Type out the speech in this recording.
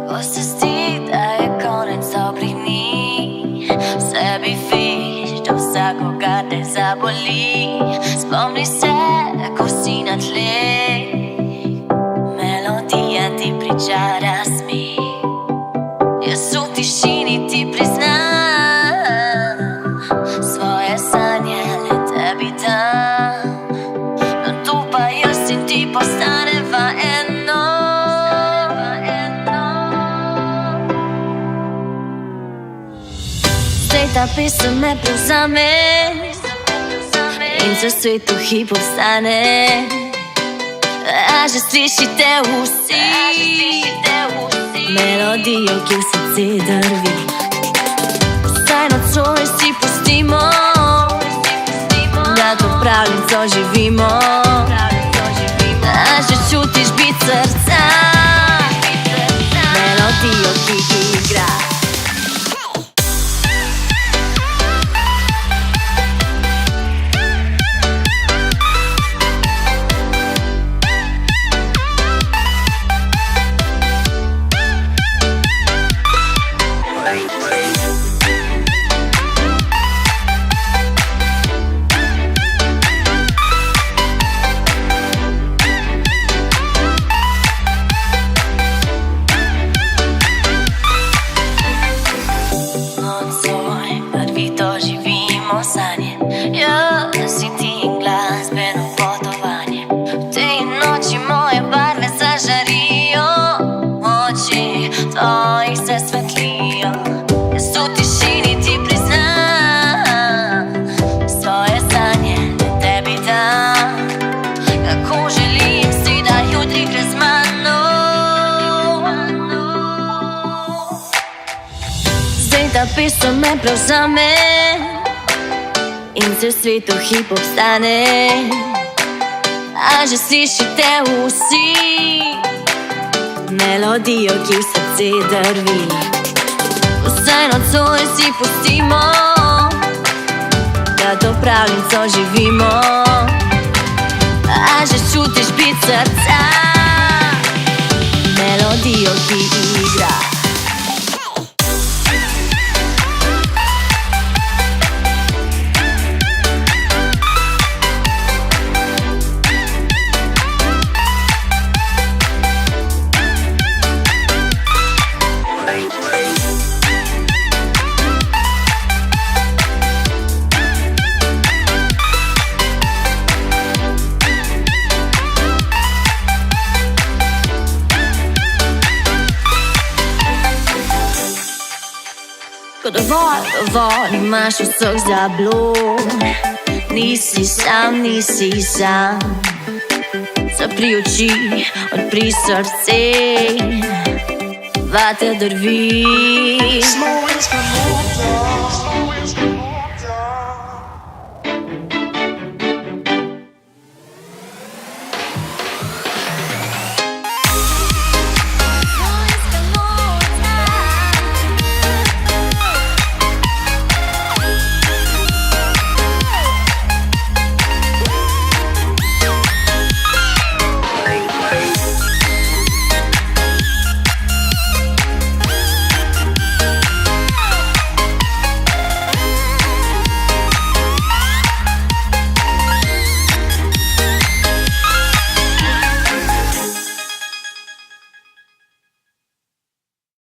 Ko se zdi, da je konec dobrih dni, v sebi vidiš, da vsakogar te zaboli. Spomni se, ko si na tleh, melodija ti pričara smeh. Jaz v tišini ti priznam svoje sanje, le tebi dam. No tu pa jaz in ti postaneva eno. Zdaj ta pesem me prevzame in se svet v hipu vstane. A že slišite vsi melodijo, ki v srce drvi. Vsaj nocoj si pustimo, da to pravljico živimo. A že čutiš bit srca, melodijo, ki igra. Sanje, jaz in ti in glasbeno potovanje. V tej noči moje barve zažarijo, oči tvojih se svetlijo. Jaz v tišini ti priznam svoje sanje, da tebi dam. Kako želim si, da jutri gre z mano. Zdaj ta pesem me prevzame in se v svetu hip obstane. A že slišite vsi melodijo, ki v srce drvi. Vsaj nocoj si pustimo, da to pravljico živimo. A že čutiš bit srca, melodijo, ki igra. Ko dovolj imaš vseh zablod, nisi sam, nisi sam. Zapri oči, odpri srce, vate drvi.